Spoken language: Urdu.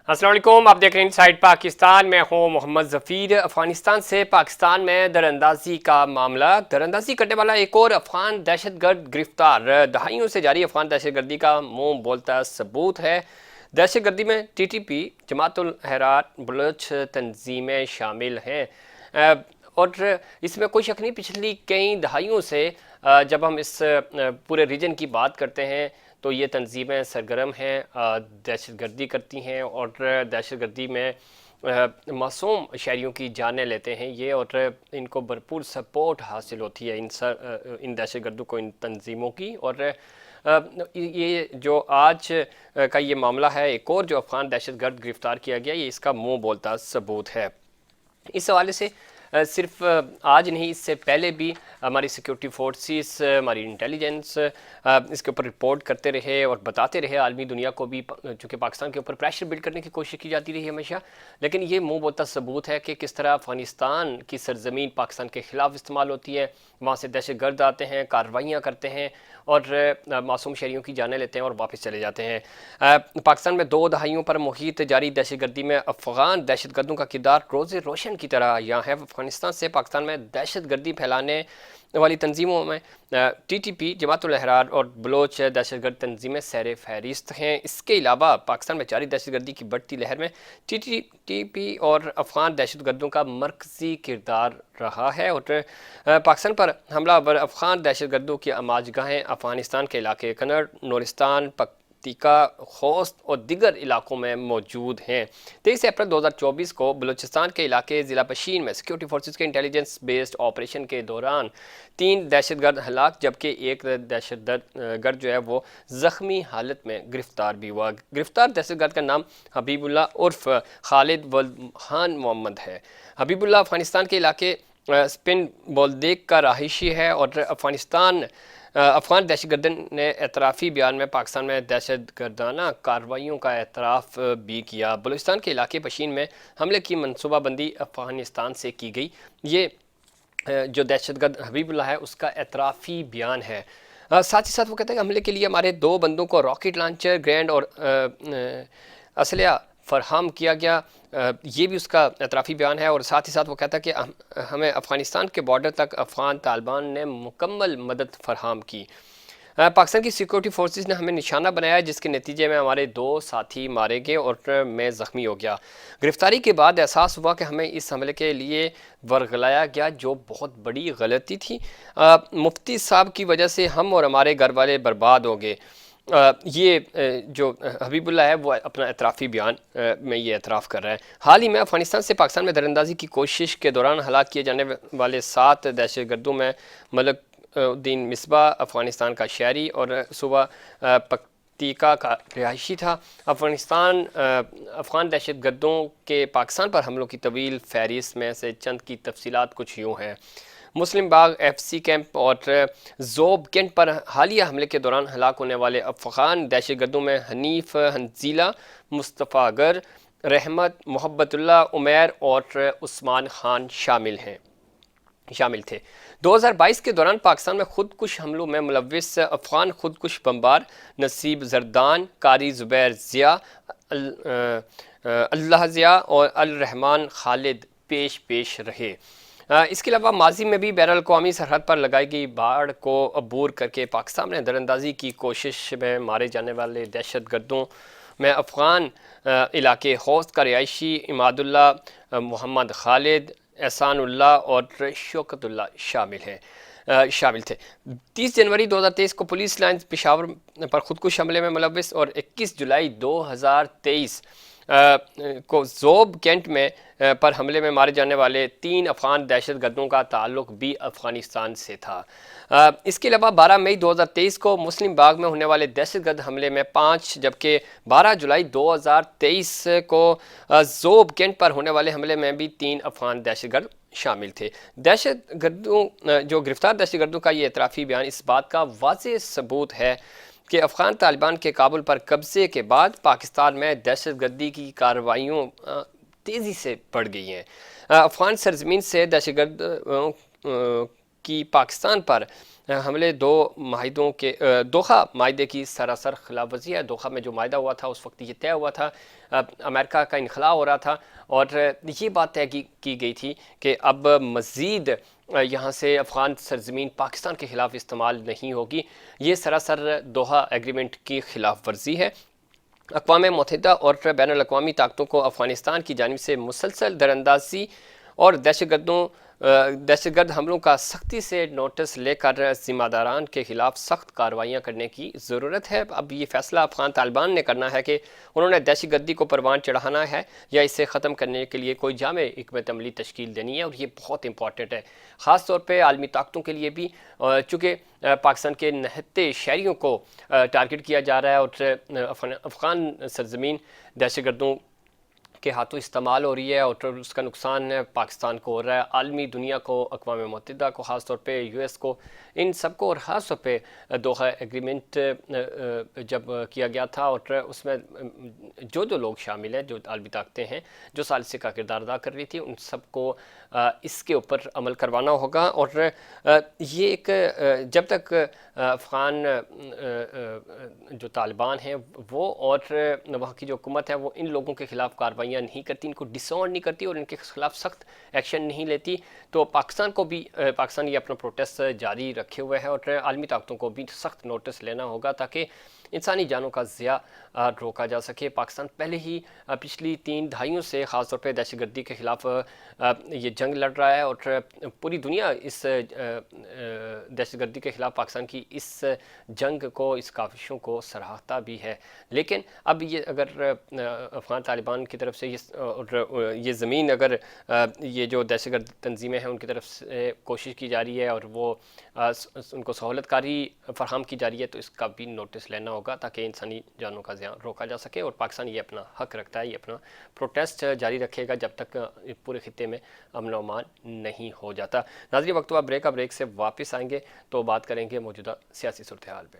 السلام علیکم، آپ دیکھ رہے ہیں انسائیڈ پاکستان. میں ہوں محمد ظفیر. افغانستان سے پاکستان میں دراندازی کا معاملہ. دراندازی کرنے والا ایک اور افغان دہشت گرد گرفتار. دہائیوں سے جاری افغان دہشت گردی کا منہ بولتا ثبوت ہے. دہشت گردی میں ٹی ٹی پی، جماعت الحرات بلوچ تنظیمیں شامل ہیں. اور اس میں کوئی شک نہیں، پچھلی کئی دہائیوں سے جب ہم اس پورے ریجن کی بات کرتے ہیں تو یہ تنظیمیں سرگرم ہیں، دہشت گردی کرتی ہیں اور دہشت گردی میں معصوم شہریوں کی جانیں لیتے ہیں یہ، اور ان کو بھرپور سپورٹ حاصل ہوتی ہے ان دہشت گردوں کو، ان تنظیموں کی. اور یہ جو آج کا یہ معاملہ ہے، ایک اور جو افغان دہشت گرد گرفتار کیا گیا، یہ اس کا منہ بولتا ثبوت ہے. اس حوالے سے صرف آج نہیں، اس سے پہلے بھی ہماری سیکیورٹی فورسز، ہماری انٹیلیجنس اس کے اوپر رپورٹ کرتے رہے اور بتاتے رہے عالمی دنیا کو بھی، چونکہ پاکستان کے اوپر پریشر بلڈ کرنے کی کوشش کی جاتی رہی ہمیشہ. لیکن یہ منہ بولتا ثبوت ہے کہ کس طرح افغانستان کی سرزمین پاکستان کے خلاف استعمال ہوتی ہے. وہاں سے دہشت گرد آتے ہیں، کارروائیاں کرتے ہیں اور معصوم شہریوں کی جانیں لیتے ہیں اور واپس چلے جاتے ہیں. پاکستان میں 2 دہائیوں پر محیط جاری دہشت گردی میں افغان دہشت گردوں کا کردار روز روشن کی طرح یہاں ہے. افغانستان سے پاکستان میں دہشت گردی پھیلانے والی تنظیموں میں ٹی ٹی پی، جماعت الحرات اور بلوچ دہشت گرد تنظیمیں سیر فہرست ہیں. اس کے علاوہ پاکستان میں جاری دہشت گردی کی بڑھتی لہر میں ٹی ٹی پی اور افغان دہشت گردوں کا مرکزی کردار رہا ہے. اور پاکستان پر حملہ آور افغان دہشت گردوں کی آماج گاہیں افغانستان کے علاقے کنڑ، نورستان، پکتیکا، خوست اور دیگر علاقوں میں موجود ہیں. 23 اپریل 2024 کو بلوچستان کے علاقے ضلع پشین میں سیکیورٹی فورسز کے انٹیلیجنس بیسڈ آپریشن کے دوران 3 دہشت گرد ہلاک، جبکہ ایک دہشت گرد جو ہے وہ زخمی حالت میں گرفتار بھی ہوا. گرفتار دہشت گرد کا نام حبیب اللہ عرف خالد ولدخان محمد ہے. حبیب اللہ افغانستان کے علاقے سپن بولدیک کا رہائشی ہے اور افغان دہشت گردوں نے اعترافی بیان میں پاکستان میں دہشت گردانہ کارروائیوں کا اعتراف بھی کیا. بلوچستان کے علاقے پشین میں حملے کی منصوبہ بندی افغانستان سے کی گئی. یہ جو دہشت گرد حبیب اللہ ہے اس کا اعترافی بیان ہے. ساتھ ہی ساتھ وہ کہتا ہے کہ حملے کے لیے ہمارے 2 بندوں کو راکٹ لانچر، گرینڈ اور اسلحہ فراہم کیا گیا. یہ بھی اس کا اعترافی بیان ہے. اور ساتھ ہی ساتھ وہ کہتا ہے کہ ہمیں افغانستان کے بارڈر تک افغان طالبان نے مکمل مدد فراہم کی. پاکستان کی سیکورٹی فورسز نے ہمیں نشانہ بنایا، جس کے نتیجے میں ہمارے 2 ساتھی مارے گئے اور میں زخمی ہو گیا. گرفتاری کے بعد احساس ہوا کہ ہمیں اس حملے کے لیے ورغلایا گیا، جو بہت بڑی غلطی تھی. مفتی صاحب کی وجہ سے ہم اور ہمارے گھر والے برباد ہو گئے. یہ جو حبیب اللہ ہے وہ اپنا اعترافی بیان میں یہ اعتراف کر رہا ہے. حال ہی میں افغانستان سے پاکستان میں دراندازی کی کوشش کے دوران ہلاک کیے جانے والے 7 دہشت گردوں میں ملک الدین مصباح افغانستان کا شہری اور صوبہ پکتیکا کا رہائشی تھا. افغان دہشت گردوں کے پاکستان پر حملوں کی طویل فہرست میں سے چند کی تفصیلات کچھ یوں ہیں. مسلم باغ ایف سی کیمپ اور زوب کینٹ پر حالیہ حملے کے دوران ہلاک ہونے والے افغان دہشت گردوں میں حنیف حنزیلہ، مصطفیٰ گر، رحمت، محبت اللہ، عمیر اور عثمان خان شامل تھے. 2022 کے دوران پاکستان میں خودکش حملوں میں ملوث افغان خودکش بمبار نصیب زردان، قاری زبیر ضیاء، اللہ ضیاء اور الرحمان خالد پیش رہے. اس کے علاوہ ماضی میں بھی بین الاقوامی سرحد پر لگائی گئی باڑ کو عبور کر کے پاکستان نے دراندازی کی کوشش میں مارے جانے والے دہشت گردوں میں افغان علاقے خوست کا رہائشی عماد اللہ، محمد خالد، احسان اللہ اور شوکت اللہ شامل تھے. 30 جنوری 2023 کو پولیس لائنز پشاور پر خودکش حملے میں ملوث اور 21 جولائی 2023 کو زوب کینٹ میں پر حملے میں مارے جانے والے 3 افغان دہشت گردوں کا تعلق بھی افغانستان سے تھا. اس کے علاوہ 12 مئی 2023 کو مسلم باغ میں ہونے والے دہشت گرد حملے میں 5، جبکہ 12 جولائی 2023 کو زوب کینٹ پر ہونے والے حملے میں بھی 3 افغان دہشت گرد شامل تھے. جو گرفتار دہشت گردوں کا یہ اعترافی بیان اس بات کا واضح ثبوت ہے کہ افغان طالبان کے کابل پر قبضے کے بعد پاکستان میں دہشت گردی کی کارروائیوں تیزی سے بڑھ گئی ہیں. افغان سرزمین سے دہشت گرد کی پاکستان پر حملے دو معاہدوں کے دوحہ معاہدے کی سراسر خلاف ورزی ہے۔ دوحہ میں جو معاہدہ ہوا تھا اس وقت یہ طے ہوا تھا، امریکہ کا انخلاء ہو رہا تھا، اور یہ بات طے کی گئی تھی کہ اب مزید یہاں سے افغان سرزمین پاکستان کے خلاف استعمال نہیں ہوگی۔ یہ سراسر دوحہ ایگریمنٹ کی خلاف ورزی ہے۔ اقوام متحدہ اور بین الاقوامی طاقتوں کو افغانستان کی جانب سے مسلسل دراندازی اور دہشت گرد حملوں کا سختی سے نوٹس لے کر ذمہ داران کے خلاف سخت کارروائیاں کرنے کی ضرورت ہے۔ اب یہ فیصلہ افغان طالبان نے کرنا ہے کہ انہوں نے دہشت گردی کو پروان چڑھانا ہے یا اسے ختم کرنے کے لیے کوئی جامع حکمت عملی تشکیل دینی ہے، اور یہ بہت امپورٹنٹ ہے خاص طور پہ عالمی طاقتوں کے لیے بھی، چونکہ پاکستان کے نہتے شہریوں کو ٹارگٹ کیا جا رہا ہے، اور افغان سرزمین دہشت گردوں کے ہاتھوں استعمال ہو رہی ہے، اور اس کا نقصان پاکستان کو ہو رہا ہے، عالمی دنیا کو، اقوام متحدہ کو، خاص طور پہ یو ایس کو، ان سب کو، اور خاص طور پہ دوحہ ایگریمنٹ جب کیا گیا تھا، اور اس میں جو لوگ شامل ہیں، جو عالمی طاقتیں ہیں جو ثالثی کا کردار ادا کر رہی تھی، ان سب کو اس کے اوپر عمل کروانا ہوگا۔ اور یہ ایک جب تک افغان جو طالبان ہیں وہ اور وہاں کی جو حکومت ہے وہ ان لوگوں کے خلاف کارروائیاں نہیں کرتی، ان کو ڈسارم نہیں کرتی اور ان کے خلاف سخت ایکشن نہیں لیتی، تو پاکستان یہ اپنا پروٹیسٹ جاری رکھے ہوئے ہے، اور عالمی طاقتوں کو بھی سخت نوٹس لینا ہوگا تاکہ انسانی جانوں کا ضیاع روکا جا سکے۔ پاکستان پہلے ہی پچھلی 3 دہائیوں سے خاص طور پہ دہشت گردی کے خلاف یہ جنگ لڑ رہا ہے، اور پوری دنیا اس دہشت گردی کے خلاف پاکستان کی اس جنگ کو، اس کاوشوں کو سراہتا بھی ہے۔ لیکن اب یہ اگر افغان طالبان کی طرف سے یہ زمین، اگر یہ جو دہشت گرد تنظیمیں ہیں ان کی طرف سے کوشش کی جا رہی ہے اور وہ ان کو سہولت کاری فراہم کی جا رہی ہے، تو اس کا بھی نوٹس لینا ہوگا تاکہ انسانی جانوں کا زیان روکا جا سکے، اور پاکستان یہ اپنا حق رکھتا ہے، یہ اپنا پروٹیسٹ جاری رکھے گا جب تک پورے خطے میں امن و امان نہیں ہو جاتا۔ ناظرین، وقت ہوا بریک سے واپس آئیں گے تو بات کریں گے موجودہ سیاسی صورتحال پہ۔